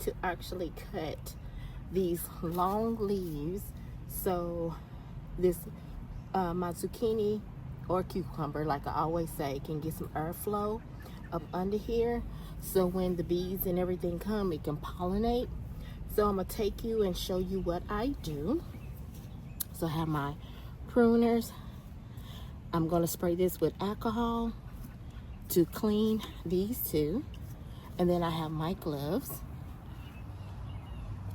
to actually cut these long leaves so this my zucchini or cucumber, like I always say, can get some airflow up under here, so when the bees and everything come, it can pollinate. So I'm gonna take you and show you what I do. So I have my pruners. I'm gonna spray this with alcohol to clean these two, and then I have my gloves.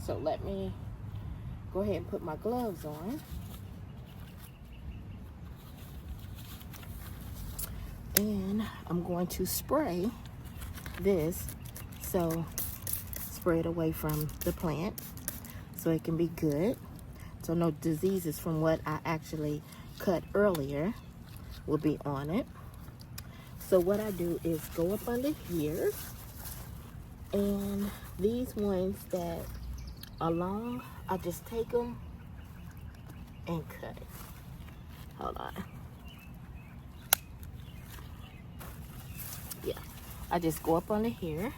So let me go ahead and put my gloves on. And I'm going to spray this, so spray it away from the plant so it can be good. So no diseases from what I actually cut earlier will be on it. So what I do is go up under here, and these ones that are long, I just take them and cut it. Hold on. Yeah, I just go up under here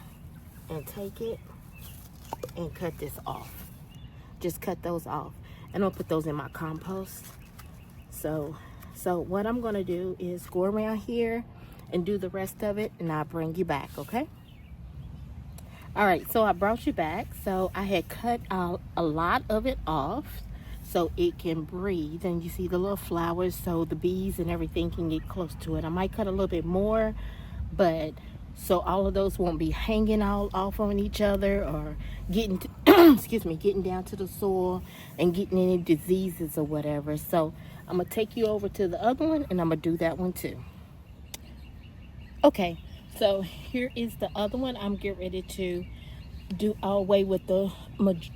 and take it and cut this off. Just cut those off, and I'll put those in my compost. So what I'm gonna do is go around here and do the rest of it, and I'll bring you back, okay? All right, so I brought you back. So I had cut out a lot of it off so it can breathe, and you see the little flowers so the bees and everything can get close to it. I might cut a little bit more, but so all of those won't be hanging all off on each other or getting to, excuse me, getting down to the soil and getting any diseases or whatever. So I'm gonna take you over to the other one, and I'm gonna do that one too. Okay, so here is the other one. I'm getting ready to do all the way with the,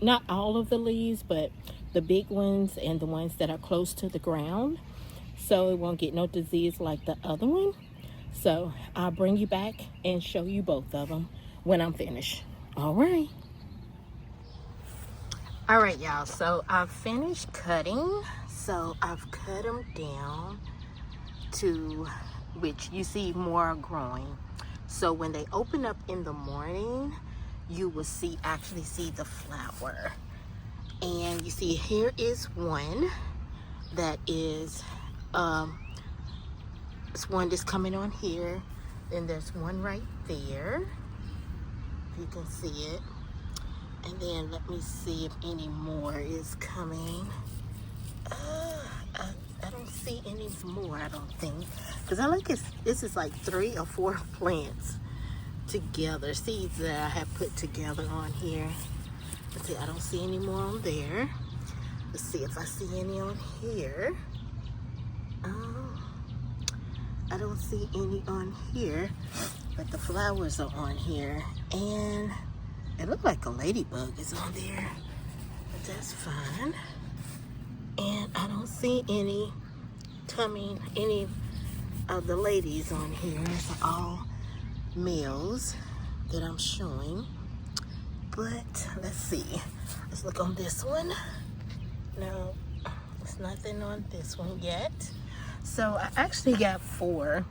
not all of the leaves, but the big ones and the ones that are close to the ground, so it won't get no disease like the other one. So I'll bring you back and show you both of them when I'm finished. All right. All right, y'all. So I've finished cutting. So I've cut them down to which you see more are growing. So when they open up in the morning, you will actually see the flower. And you see here is one that is it's one that's coming on here. Then there's one right there, if you can see it. And then let me see if any more is coming. I don't see any more, I don't think, because I like this is like 3 or 4 plants together, seeds that I have put together on here. Let's see, I don't see any more on there. Let's see if I see any on here. I don't see any on here, but the flowers are on here, and it looked like a ladybug is on there, but that's fine. And I don't see any of the ladies on here. It's all males that I'm showing. But let's see. Let's look on this one. No, there's nothing on this one yet. So I actually got 4.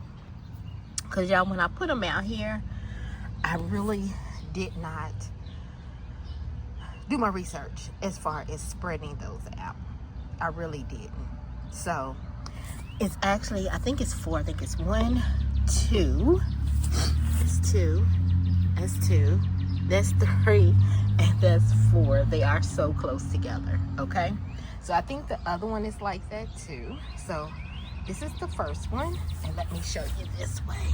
Because y'all, when I put them out here, I really did not do my research as far as spreading those out. I really didn't. So it's actually, I think it's 4. I think it's 1, 2. It's 2. That's 2. That's 3. And that's 4. They are so close together. Okay. So I think the other one is like that too. So this is the first one. And let me show you this way.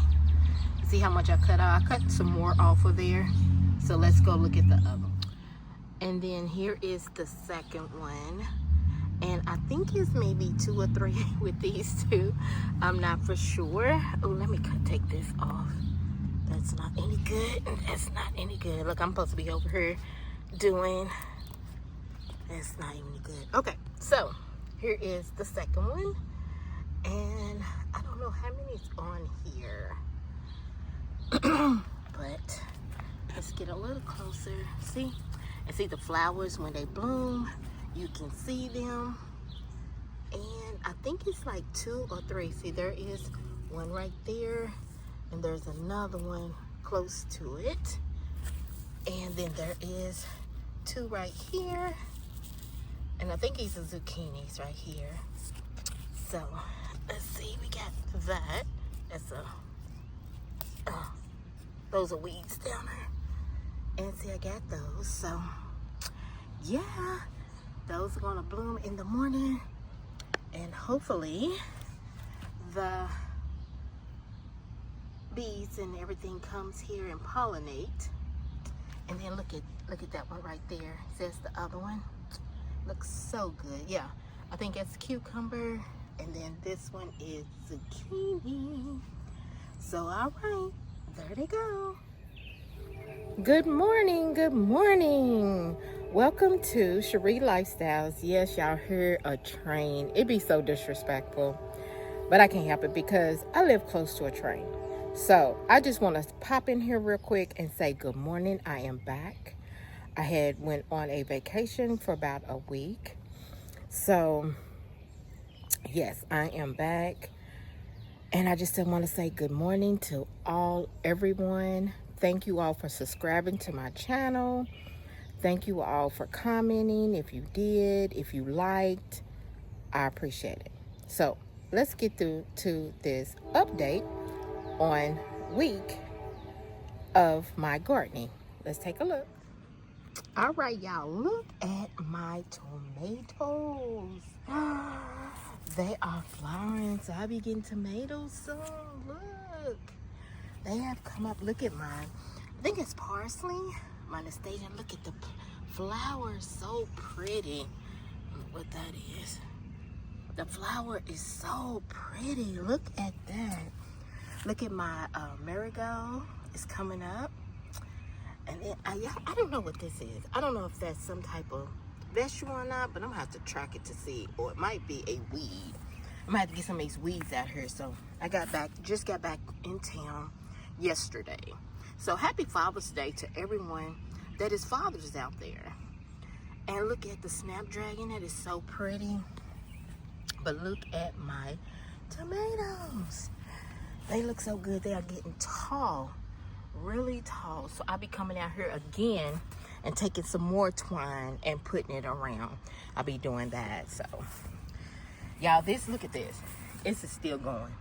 See how much I cut out? I cut some more off of there. So let's go look at the other one. And then here is the second one. And I think it's maybe 2 or 3 with these two. I'm not for sure. Oh, let me take this off. That's not any good. That's not any good. Look, I'm supposed to be over here doing. That's not even good. Okay, so here is the second one. And I don't know how many's on here. But let's get a little closer. See? And see the flowers when they bloom. You can see them. And I think it's like 2 or 3. See, there is one right there. And there's another one close to it. And then there is 2 right here. And I think these are zucchinis right here. So let's see, we got that. That's those are weeds down there. And see, I got those. So yeah, those are gonna bloom in the morning. And hopefully the bees and everything comes here and pollinate. And then look at that one right there. It says the other one. Looks so good. Yeah, I think that's cucumber. And then this one is zucchini. So all right, there they go. Good morning, good morning. Welcome to Chere'er Lifestyles. Yes, y'all heard a train. It'd be so disrespectful, but I can't help it because I live close to a train. So I just want to pop in here real quick and say good morning. I am back. I had went on a vacation for about a week. So yes, I am back. And I just want to say good morning to everyone. Thank you all for subscribing to my channel. Thank you all for commenting. If you did, if you liked, I appreciate it. So let's get through to this update on week of my gardening. Let's take a look. All right, y'all, look at my tomatoes. They are flowering, so I'll be getting tomatoes soon. Look, they have come up. Look at mine. I think it's parsley. My Anastasia, look at the flowers, so pretty. What that is. The flower is so pretty. Look at that. Look at my marigold. It's coming up. And then I don't know what this is. I don't know if that's some type of vegetable or not, but I'm gonna have to track it to see. Or it might be a weed. I'm gonna have to get some of these weeds out here. So I just got back in town yesterday. So happy Father's Day to everyone that is fathers out there. And look at the snapdragon. That is so pretty. But look at my tomatoes. They look so good. They are getting tall. Really tall. So I'll be coming out here again and taking some more twine and putting it around. I'll be doing that. So y'all, look at this. This is still going.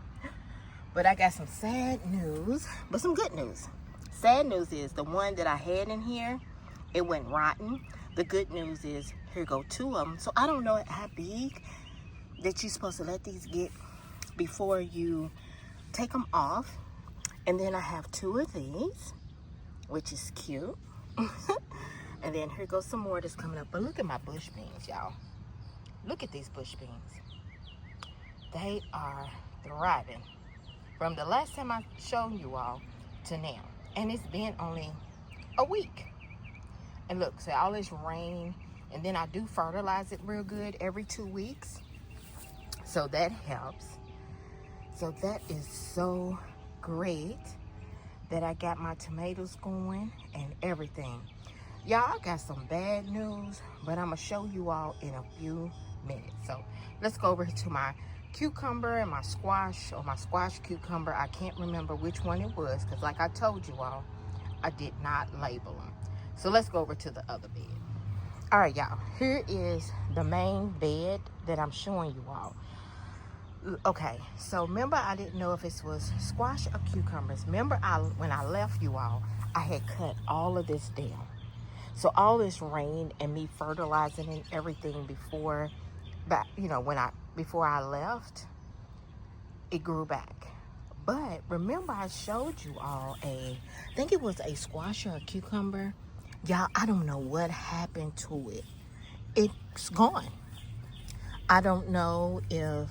But I got some sad news, but some good news. Sad news is the one that I had in here, it went rotten. The good news is here go 2 of them. So I don't know how big that you're supposed to let these get before you take them off. And then I have 2 of these, which is cute. And then here goes some more that's coming up. But look at my bush beans, y'all. Look at these bush beans. They are thriving. From the last time I showed you all to now. And it's been only a week. And look, so all this rain. And then I do fertilize it real good every 2 weeks. So that helps. So that is so great that I got my tomatoes going and everything. Y'all, I got some bad news, but I'm gonna show you all in a few minutes. So let's go over to my cucumber and my squash, or my squash cucumber. I can't remember which one it was because like I told you all, I did not label them. So let's go over to the other bed. All right, y'all, here is the main bed that I'm showing you all. Okay, so remember I didn't know if it was squash or cucumbers. Remember when I left you all, I had cut all of this down. So all this rain and me fertilizing and everything before I left, it grew back. But remember I showed you all I think it was a squash or a cucumber. Y'all, I don't know what happened to it. It's gone. I don't know if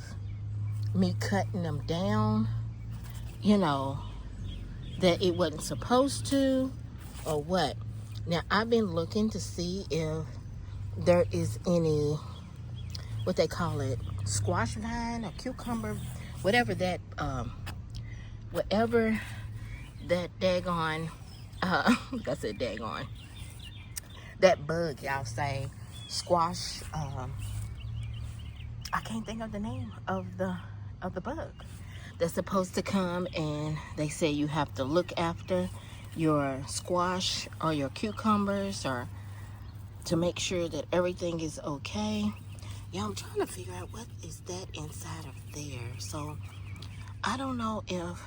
me cutting them down, that it wasn't supposed to, or what. Now, I've been looking to see if there is any, what they call it, squash vine or cucumber, whatever that daggone, I said daggone, that bug y'all say, squash, I can't think of the name of the bug that's supposed to come, and they say you have to look after your squash or your cucumbers, or to make sure that everything is okay. Yeah, I'm trying to figure out what is that inside of there. So I don't know if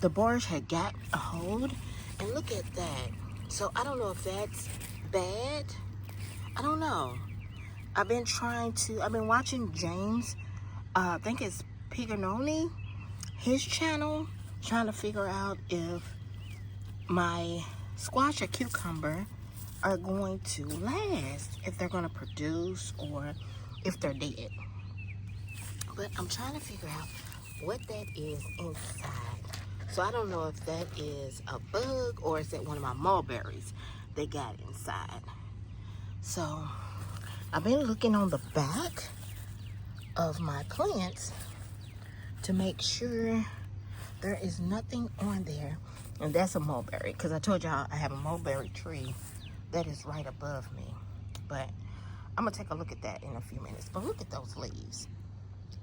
the barge had got a hold, and look at that. So I don't know if that's bad. I don't know. I've been watching James, I think it's Piganoni, his channel, trying to figure out if my squash or cucumber are going to last, if they're going to produce, or if they're dead. But I'm trying to figure out what that is inside. So I don't know if that is a bug or is it one of my mulberries they got inside. So I've been looking on the back of my plants to make sure there is nothing on there. And that's a mulberry, because I told y'all I have a mulberry tree that is right above me. But I'm gonna take a look at that in a few minutes. But look at those leaves.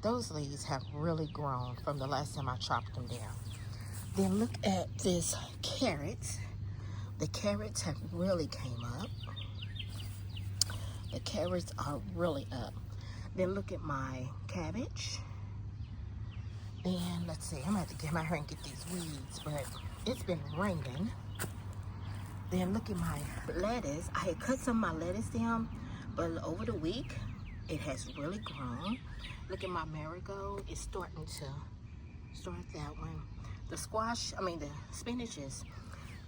Those leaves have really grown from the last time I chopped them down. Then look at this carrots. The carrots have really came up. The carrots are really up. Then look at my cabbage. Then let's see, I'm gonna have to get out here and get these weeds, but it's been raining. Then look at my lettuce. I had cut some of my lettuce down, but over the week, it has really grown. Look at my marigold, it's starting to start that one. The spinach is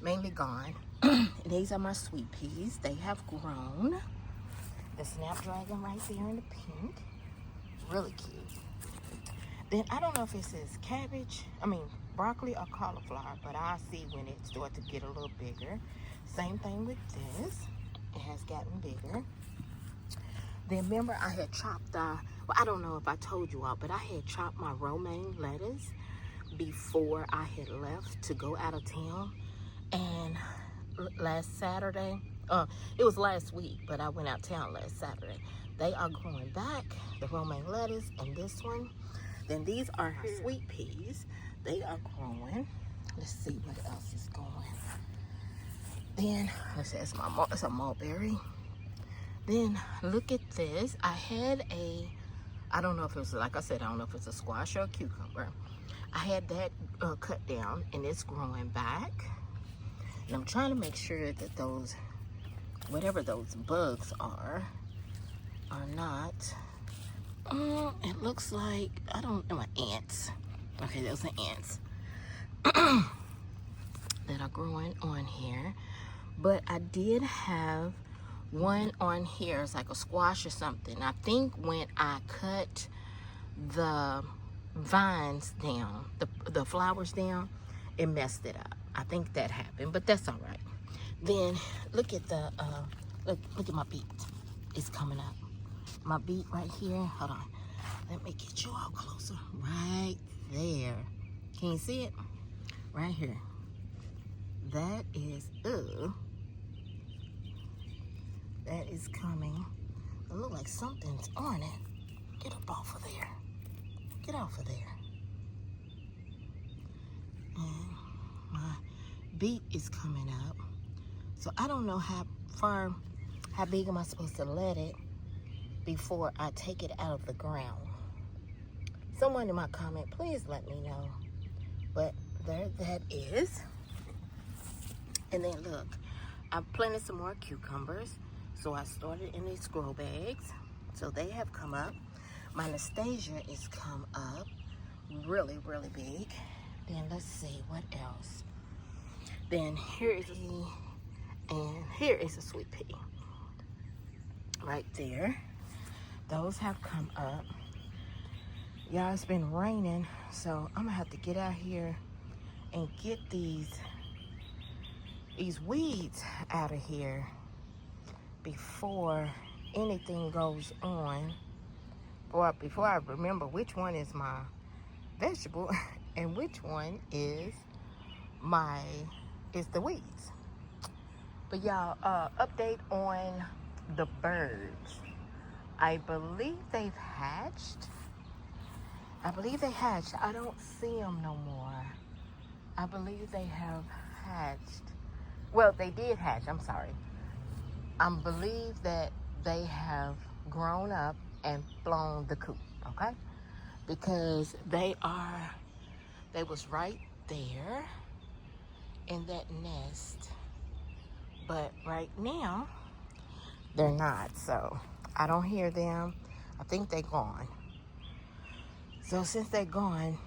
mainly gone. These are my sweet peas. They have grown. The snapdragon right there in the pink, really cute. Then I don't know if it says broccoli or cauliflower, but I'll see when it starts to get a little bigger. Same thing with this. It has gotten bigger. Then remember I had chopped, I don't know if I told you all, but I had chopped my romaine lettuce before I had left to go out of town. And last Saturday, it was last week, but I went out of town last Saturday. They are growing back, the romaine lettuce and this one. Then these are our sweet peas. They are growing. Let's see what else is going. Then, let's see, it's a mulberry. Then, look at this. I had I don't know if it was, like I said, I don't know if it's a squash or a cucumber. I had that cut down, and it's growing back. And I'm trying to make sure that those, whatever those bugs are not. It looks like, I don't know, ants. Okay, those are ants that are growing on here. But I did have one on here. It's like a squash or something. I think when I cut the vines down, the flowers down, it messed it up. I think that happened, but that's all right. Then look at the look at my beet. It's coming up. My beet right here. Hold on. Let me get you all closer. Right there. Can you see it? Right here. That is, that is coming. It looks like something's on it. Get up off of there. Get off of there. And my beet is coming up. So I don't know how big am I supposed to let it before I take it out of the ground. Someone in my comment, please let me know. But there that is. And then look, I've planted some more cucumbers. So I started in these grow bags. So they have come up. My Anastasia is come up really, really big. Then let's see what else. Then here is a sweet pea. Right there. Those have come up. Y'all, it's been raining, so I'm gonna have to get out here and get these weeds out of here before anything goes on, or before I remember which one is my vegetable and which one is the weeds. But y'all, update on the birds. I believe they've hatched. I don't see them no more. I believe they have hatched. Well, they did hatch. I'm sorry. I believe that they have grown up and flown the coop, okay? Because they was right there in that nest. But right now, they're not. So I don't hear them. I think they're gone. So since they're gone,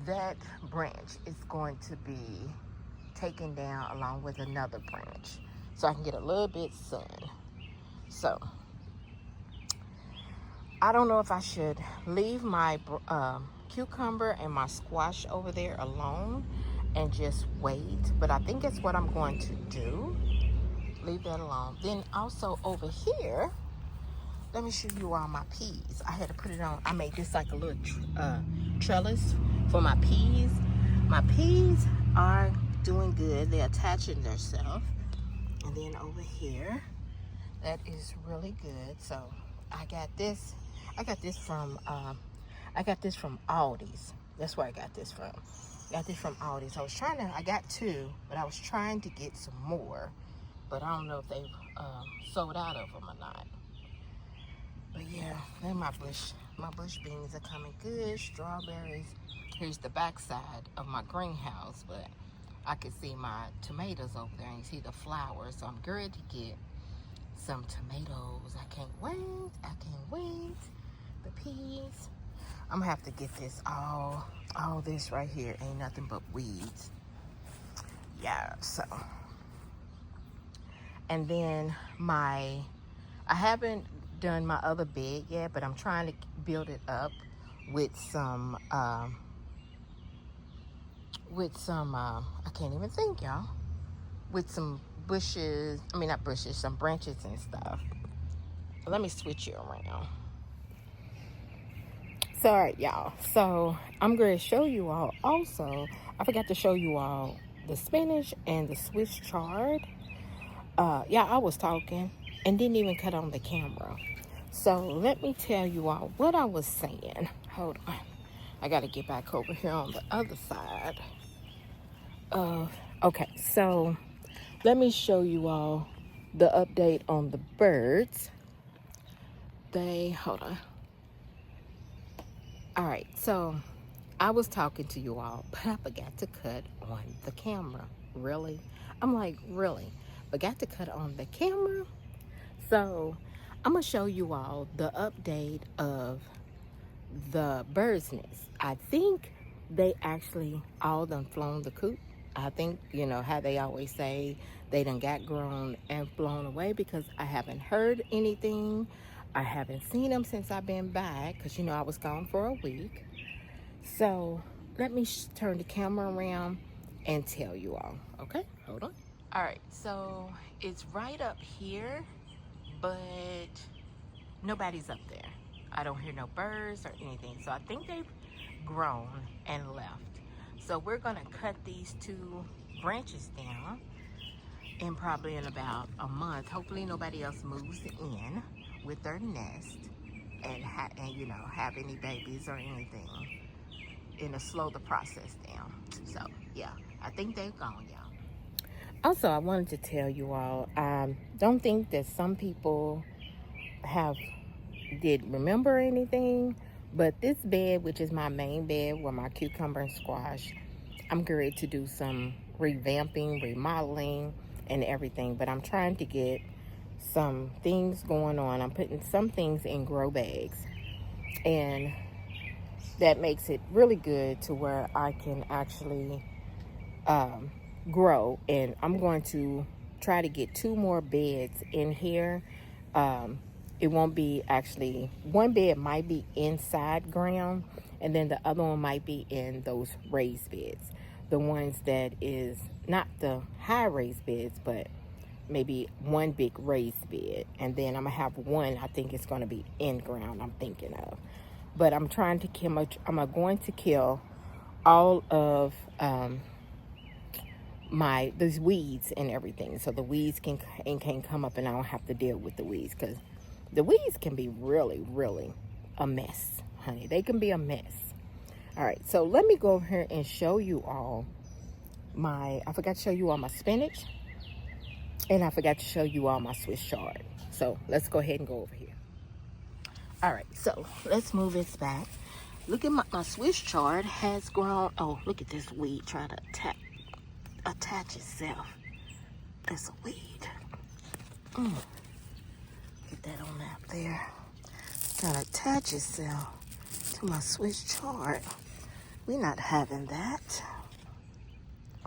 that branch is going to be taken down along with another branch so I can get a little bit sun. So I don't know if I should leave my cucumber and my squash over there alone and just wait, but I think it's what I'm going to do. Leave that alone. Then also over here, let me show you all my peas. I had to put it on. I made this like a little trellis for my peas. My peas are doing good. They're attaching themselves. And then over here, that is really good. So I got this. I got this from Aldi's. That's where I got this from. Got this from Aldi's. I got two, but I was trying to get some more. But I don't know if they've sold out of them or not. But yeah, then my bush beans are coming good. Strawberries. Here's the backside of my greenhouse, but I can see my tomatoes over there, and you see the flowers. So I'm good to get some tomatoes. I can't wait. I can't wait. The peas. I'm gonna have to get this all this right here. Ain't nothing but weeds. Yeah, so. And then I haven't done my other bed yet, but I'm trying to build it up with some I can't even think, y'all, with some bushes, not bushes, some branches and stuff. Let me switch you around. So, all right, y'all, so I'm going to show you all also, I forgot to show you all the spinach and the Swiss chard. Yeah, I was talking and didn't even cut on the camera. So let me tell you all what I was saying. Hold on. I got to get back over here on the other side. Okay, so let me show you all the update on the birds. Hold on. All right, so I was talking to you all, but I forgot to cut on the camera. Really? I'm like, really? Forgot to cut on the camera? So I'm gonna show you all the update of the bird's nest. I think they actually all done flown the coop. I think, you know how they always say they done got grown and flown away, because I haven't heard anything. I haven't seen them since I've been back, because you know I was gone for a week. So let me turn the camera around and tell you all. Okay, hold on. All right, so it's right up here, but nobody's up there. I don't hear no birds or anything. So I think they've grown and left. So we're gonna cut these two branches down in probably in about a month. Hopefully nobody else moves in with their nest and you know, have any babies or anything, and to slow the process down. So yeah, I think they've gone, y'all. Also, I wanted to tell you all, I don't think that some people did remember anything, but this bed, which is my main bed with my cucumber and squash, I'm ready to do some revamping, remodeling, and everything. But I'm trying to get some things going on. I'm putting some things in grow bags, and that makes it really good to where I can actually grow. And I'm going to try to get 2 more beds in here. It won't be actually, one bed might be inside ground, and then the other one might be in those raised beds, the ones that is not the high raised beds, but maybe one big raised bed. And then I'm gonna have one, I think it's gonna be in ground, I'm thinking of. But I'm trying to kill, I'm going to kill all of these weeds and everything, so the weeds can come up and I don't have to deal with the weeds, because the weeds can be really, really a mess, honey. They can be a mess. All right, so let me go over here and show you all I forgot to show you all my spinach, and I forgot to show you all my Swiss chard. So let's go ahead and go over here. All right, so let's move this back. Look at my Swiss chard has grown. Oh, look at this weed trying to attach itself. It's a weed. Get that on up there. Trying to attach itself to my Swiss chard. We're not having that.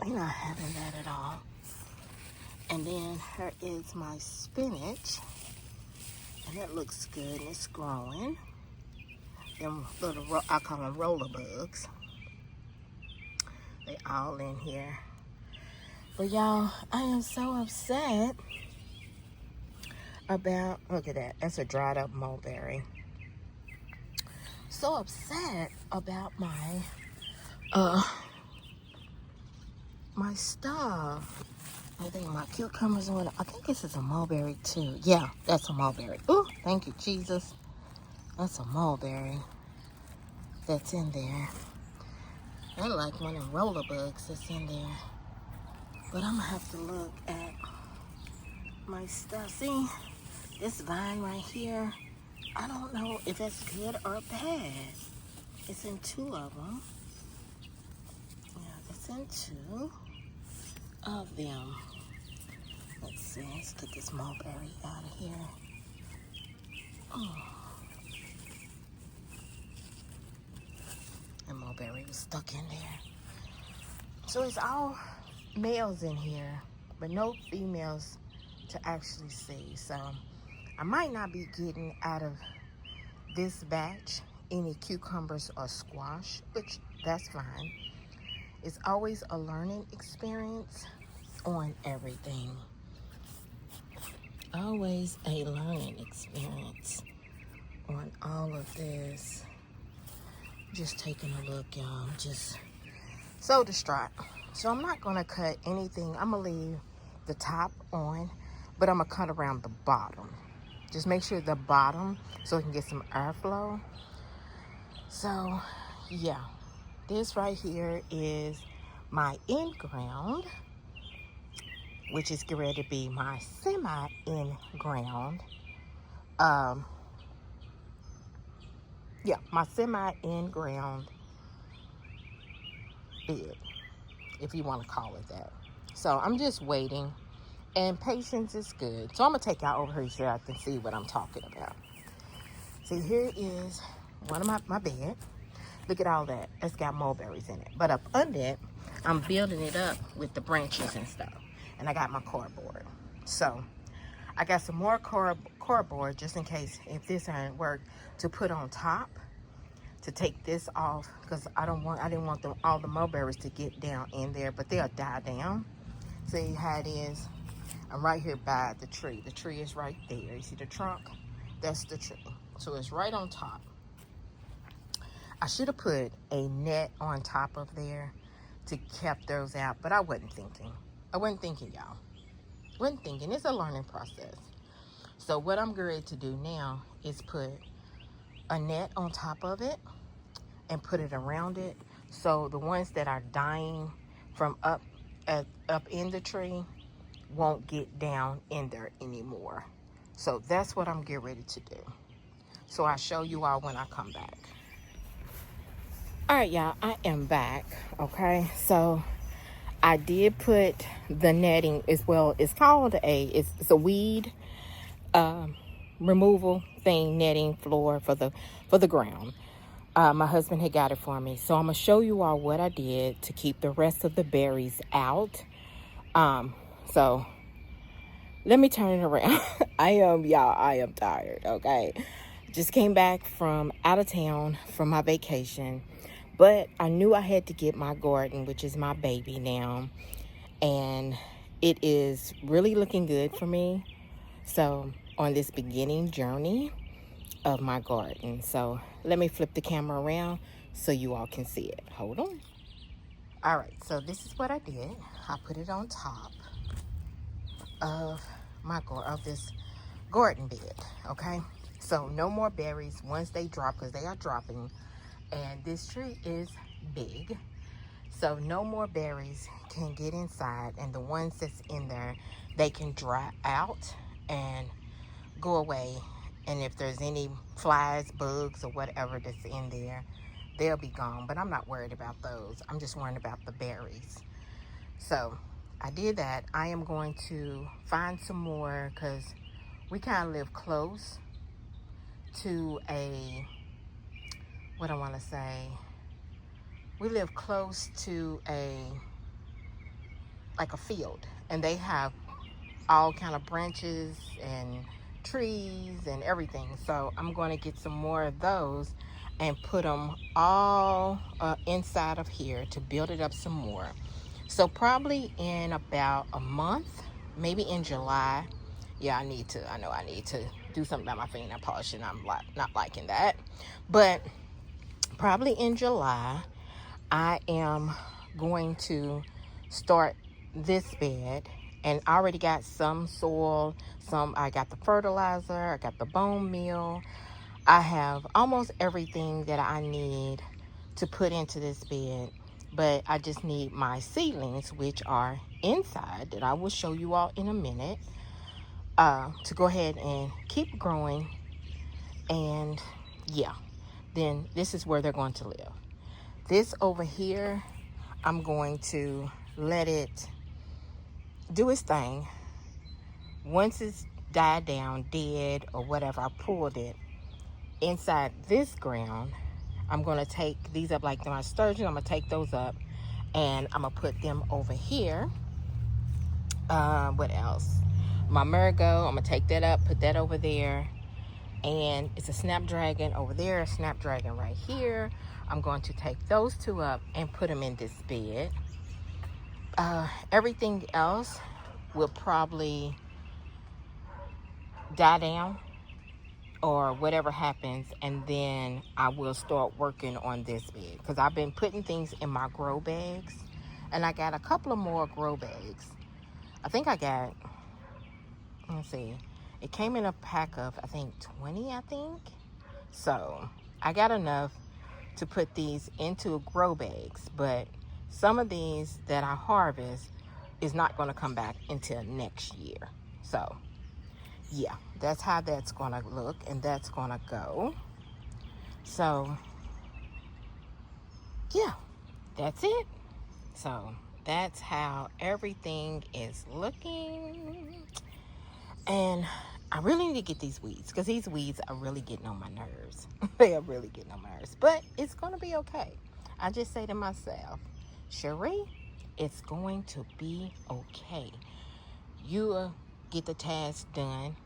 We're not having that at all. And then here is my spinach. And it looks good and it's growing. Them little, I call them roller bugs. They all in here. But y'all, I am so upset about, look at that. That's a dried up mulberry. So upset about my stuff. I think my cucumbers and what, I think this is a mulberry too. Yeah, that's a mulberry. Oh, thank you, Jesus. That's a mulberry that's in there. I like one of the roller bugs that's in there. But I'm gonna have to look at my stuff. See, this vine right here, I don't know if it's good or bad. It's in two of them. Yeah, it's in two of them. Let's see, let's get this mulberry out of here. Oh. And mulberry was stuck in there. So it's all males in here, but no females to actually see. So I might not be getting out of this batch any cucumbers or squash, which that's fine. It's always a learning experience on everything. Always a learning experience on all of this. Just taking a look, y'all. I'm just so distraught. So I'm not going to cut anything. I'm going to leave the top on, but I'm going to cut around the bottom. Just make sure the bottom so it can get some airflow. So, yeah. This right here is my in-ground, which is getting ready to be my semi-in-ground. Yeah, my semi-in-ground bed, if you want to call it that. So I'm just waiting, and patience is good. So I'm going to take y'all over here so I can see what I'm talking about. See, here is one of my bed. Look at all that. It's got mulberries in it. But up under it, I'm building it up with the branches and stuff. And I got my cardboard. So I got some more cardboard just in case if this doesn't work to put on top to take this off, because I didn't want all the mulberries to get down in there, but they'll die down. See how it is? I'm right here by the tree. The tree is right there. You see the trunk? That's the tree. So it's right on top. I should have put a net on top of there to keep those out, but I wasn't thinking. Y'all. Wasn't thinking. It's a learning process. So what I'm going to do now is put a net on top of it and put it around it, so the ones that are dying from up in the tree won't get down in there anymore. So that's what I'm getting ready to do. So I'll show you all when I come back. All right, y'all, I am back. Okay, so I did put the netting as well. It's called it's a weed removal thing, netting floor for the ground. My husband had got it for me, so I'm gonna show you all what I did to keep the rest of the berries out. So let me turn it around. I am tired. Okay, just came back from out of town from my vacation. But I knew I had to get my garden, which is my baby now. And it is really looking good for me. So on this beginning journey of my garden. So let me flip the camera around so you all can see it. Hold on. All right, so this is what I did. I put it on top of this garden bed, okay? So no more berries once they drop, because they are dropping. And this tree is big, So no more berries can get inside, and the ones that's in there, they can dry out and go away. And if there's any flies, bugs, or whatever that's in there, they'll be gone. But I'm not worried about those. I'm just worried about the berries. So I did that. I am going to find some more, because we kind of live close to a, what I want to say, we live close to like a field, and they have all kind of branches and trees and everything. So I'm going to get some more of those and put them all inside of here to build it up some more. So probably in about a month, maybe in July. Yeah, I know I need to do something about my fingernail polish, and I'm not liking that. But probably in July, I am going to start this bed. And I already got some soil, I got the fertilizer, I got the bone meal. I have almost everything that I need to put into this bed. But I just need my seedlings, which are inside, that I will show you all in a minute, to go ahead and keep growing. And yeah, then this is where they're going to live. This over here, I'm going to let it do its thing. Once it's died down, dead, or whatever, I pulled it. Inside this ground, I'm going to take these up, like my sturgeon. I'm going to take those up, and I'm going to put them over here. What else? My marigold, I'm going to take that up, put that over there. And it's a snapdragon over there, a snapdragon right here. I'm going to take those two up and put them in this bed. Everything else will probably die down or whatever happens, and then I will start working on this bed, because I've been putting things in my grow bags, and I got a couple of more grow bags. I think I got, let's see, it came in a pack of, I think, 20, I think. So I got enough to put these into grow bags, but some of these that I harvest is not going to come back until next year. So yeah, that's how that's going to look, and that's going to go. So yeah, that's it. So that's how everything is looking. And I really need to get these weeds, because these weeds are really getting on my nerves. They are really getting on my nerves, but it's going to be okay. I just say to myself, Chere'er, it's going to be okay. You get the task done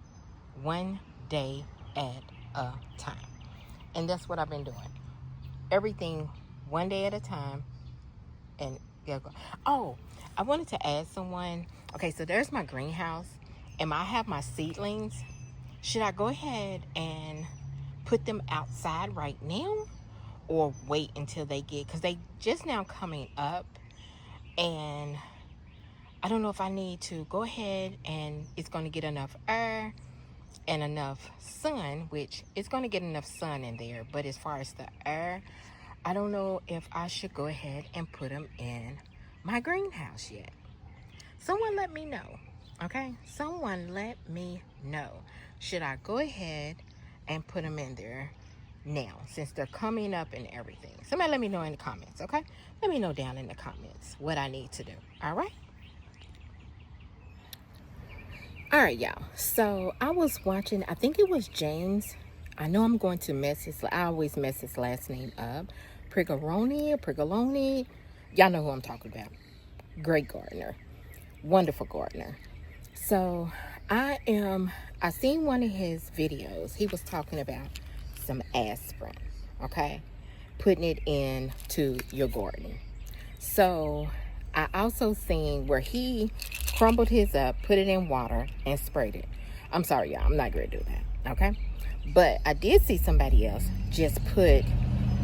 one day at a time. And that's what I've been doing. Everything one day at a time. And oh, I wanted to ask someone. Okay, so there's my greenhouse, and I have my seedlings. Should I go ahead and put them outside right now, or wait until they get, because they just now coming up, and I don't know if I need to go ahead and it's going to get enough air and enough sun, which it's going to get enough sun in there. But as far as the air, I don't know if I should go ahead and put them in my greenhouse yet. Someone let me know, okay? Someone let me know. Should I go ahead and put them in there now, since they're coming up and everything? Somebody let me know in the comments, okay? Let me know down in the comments what I need to do, all right? All right, y'all. So I was watching, I think it was James. I know I'm going to mess his, I always mess his last name up. Prigoloni. Y'all know who I'm talking about. Great gardener. Wonderful gardener. So I seen one of his videos. He was talking about some aspirin, okay? Putting it into your garden. So I also seen where he crumbled his up, put it in water, and sprayed it. I'm sorry, y'all. I'm not going to do that, okay? But I did see somebody else just put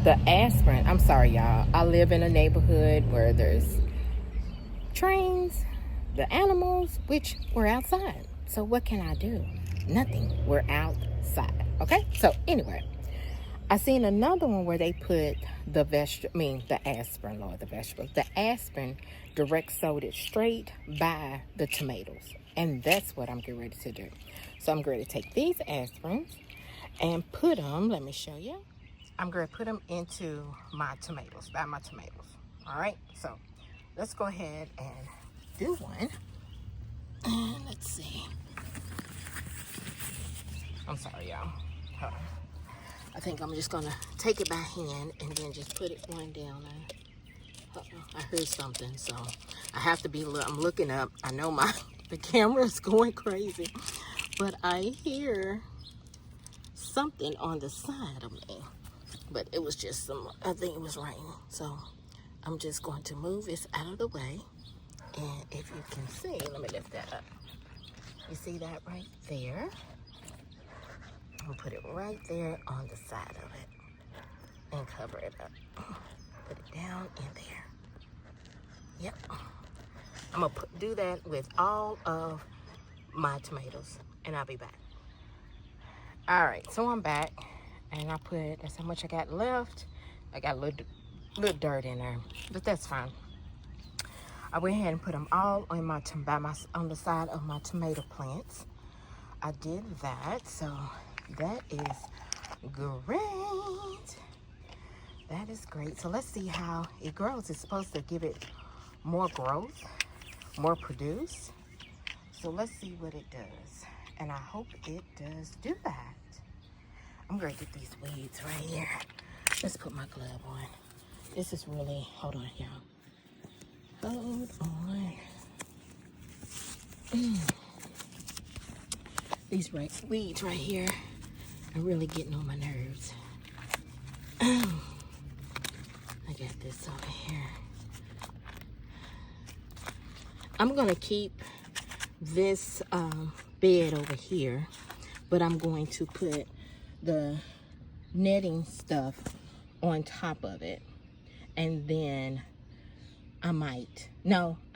the aspirin. I'm sorry, y'all. I live in a neighborhood where there's trains, the animals, which we're outside. So what can I do? Nothing. We're outside, okay? So anyway, I seen another one where they put the aspirin, Lord, the vegetables. The aspirin direct sewed it straight by the tomatoes. And that's what I'm getting ready to do. So I'm going to take these aspirins and put them, let me show you. I'm going to put them into my tomatoes, by my tomatoes. All right, so let's go ahead and do one. And let's see. I'm sorry, y'all. Hold on. I think I'm just gonna take it by hand and then just put it one down there. I heard something, so I have to be, I'm looking up. I know the camera's going crazy, but I hear something on the side of me. But it was just I think it was raining. So I'm just going to move this out of the way. And if you can see, let me lift that up. You see that right there? I'll put it right there on the side of it and cover it up. Put it down in there. Yep. I'm gonna do that with all of my tomatoes and I'll be back. All right, so I'm back and that's how much I got left. I got a little dirt in there, but that's fine. I went ahead and put them all on on the side of my tomato plants. I did that, so that is great. That is great. So let's see how it grows. It's supposed to give it more growth, more produce. So let's see what it does. And I hope it does do that. I'm going to get these weeds right here. Let's put my glove on. This is really, hold on, y'all. Hold on. These weeds right here are really getting on my nerves. I got this over here. I'm gonna keep this bed over here, but I'm going to put the netting stuff on top of it, and then I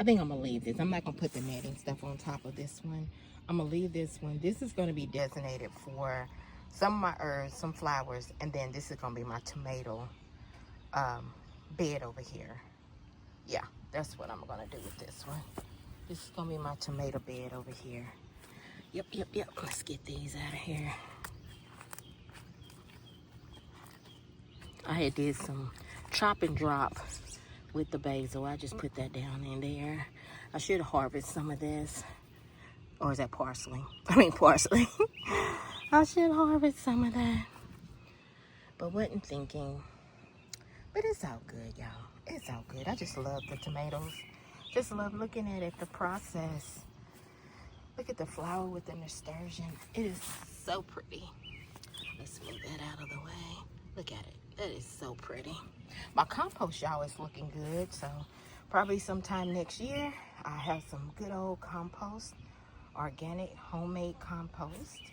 think I'm gonna leave this. I'm not gonna put the netting stuff on top of this one. I'm gonna leave this one. This is gonna be designated for some of my herbs, some flowers, and then this is gonna be my tomato bed over here. Yeah, that's what I'm gonna do with this one. This is gonna be my tomato bed over here. Yep. Let's get these out of here. I had did some chop and drop with the basil. I just put that down in there. I should harvest some of this. Or is that parsley? Parsley. I should harvest some of that. But wasn't thinking. But it's all good, y'all. It's all good. I just love the tomatoes. Just love looking at it, the process. Look at the flower with the nasturtium. It is so pretty. Let's move that out of the way. Look at it. That is so pretty. My compost, y'all, is looking good. So probably sometime next year, I have some good old compost. Organic, homemade compost.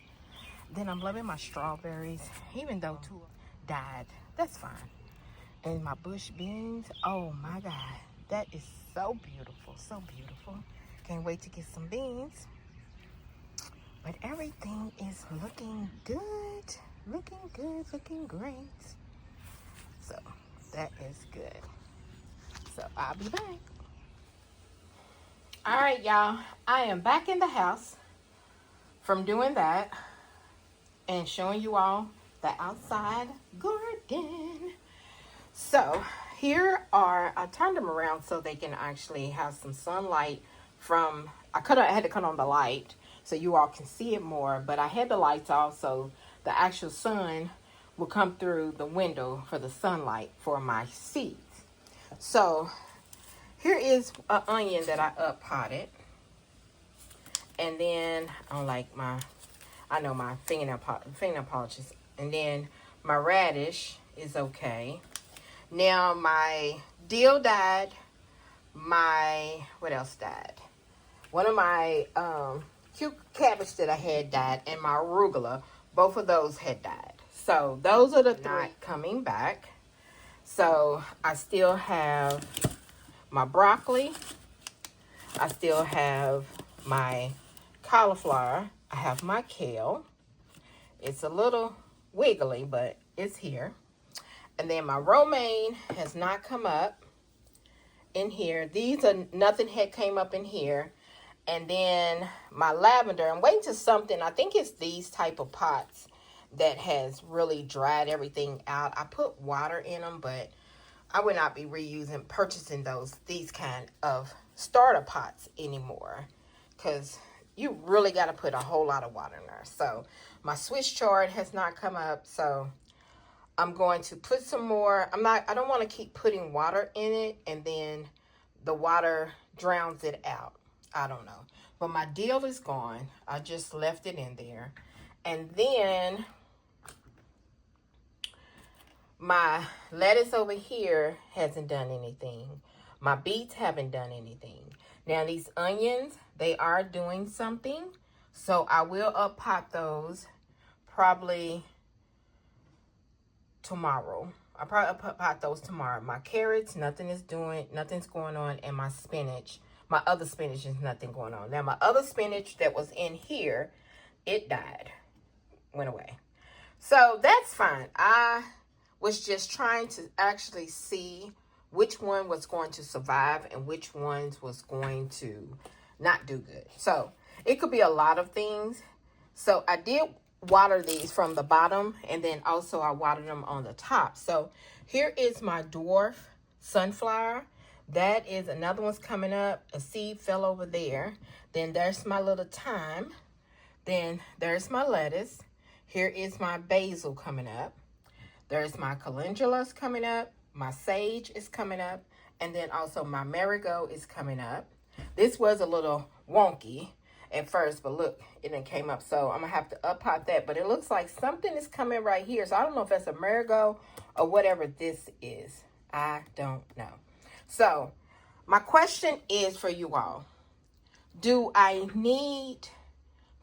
Then I'm loving my strawberries, even though 2 died. That's fine. And my bush beans, oh my God. That is so beautiful, so beautiful. Can't wait to get some beans. But everything is looking good, looking great. So that is good. So I'll be back. All right, y'all. I am back in the house from doing that and showing you all the outside garden. So here I turned them around so they can actually have some sunlight from, I had to cut on the light so you all can see it more, but I had the lights off so the actual sun will come through the window for the sunlight for my seeds. So here is an onion that I potted. And then my fingernail polishes. And then my radish is okay. Now my dill died. What else died? One of my cute cabbage that I had died, and my arugula, both of those had died. So those are the 3 not coming back. So I still have my broccoli. I still have my cauliflower. I have my kale. It's a little wiggly, but is here. And then my romaine has not come up in here. These are, nothing had came up in here. And then my lavender, I'm waiting to something. I think it's these type of pots that has really dried everything out. I put water in them, but I would not be purchasing these kind of starter pots anymore, because you really got to put a whole lot of water in there. So my Swiss chard has not come up, so I'm going to put some more. I don't want to keep putting water in it and then the water drowns it out. I don't know. But my dill is gone. I just left it in there. And then my lettuce over here hasn't done anything. My beets haven't done anything. Now these onions, they are doing something. So I will up-pot those probably tomorrow. I'll probably up-pot those tomorrow. My carrots, nothing's going on. And my spinach, my other spinach is nothing going on. Now my other spinach that was in here, it died, went away. So that's fine. I was just trying to actually see which one was going to survive and which ones was going to not do good. So it could be a lot of things. So I did water these from the bottom, and then also I watered them on the top. So here is my dwarf sunflower. That is another one's coming up. A seed fell over there. Then there's my little thyme. Then there's my lettuce. Here is my basil coming up. There's my calendulas coming up. My sage is coming up. And then also my marigold is coming up. This was a little wonky at first, but look, it done came up. So I'm going to have to up-pot that. But it looks like something is coming right here. So I don't know if that's a marigold or whatever this is. I don't know. So my question is for you all. Do I need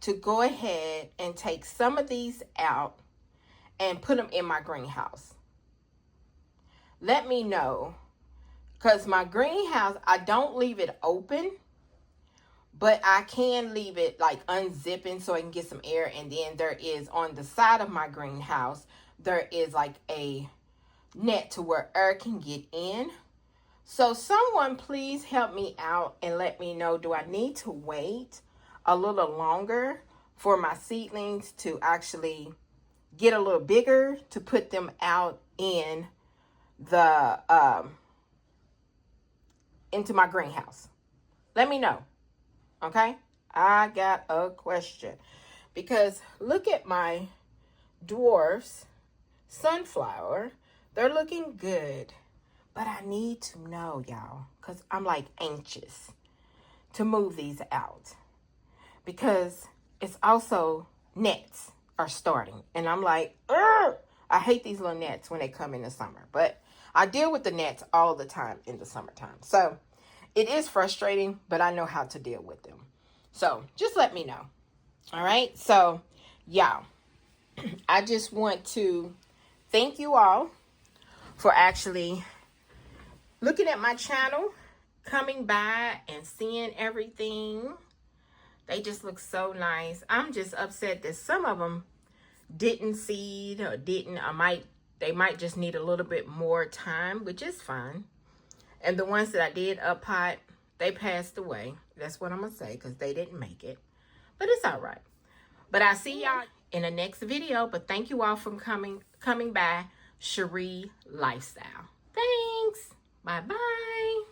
to go ahead and take some of these out and put them in my greenhouse? Let me know, because my greenhouse, I don't leave it open, but I can leave it like unzipping so I can get some air. And then there is on the side of my greenhouse, there is like a net to where air can get in. So someone please help me out and let me know, do I need to wait a little longer for my seedlings to actually get a little bigger to put them out in the into my greenhouse? Let me know. Okay, I got a question, because look at my dwarfs sunflower. They're looking good, but I need to know, y'all, because I'm like anxious to move these out, because it's also nets are starting, and I'm like, ugh! I hate these little nets when they come in the summer, but I deal with the nets all the time in the summertime. So it is frustrating, but I know how to deal with them. So just let me know. All right. So y'all, I just want to thank you all for actually looking at my channel, coming by and seeing everything. They just look so nice. I'm just upset that some of them didn't seed or didn't. They might just need a little bit more time, which is fine. And the ones that I did up-pot, they passed away. That's what I'm going to say, because they didn't make it. But it's all right. But I'll see y'all in the next video. But thank you all for coming by Chere'er Lifestyle. Thanks. Bye-bye.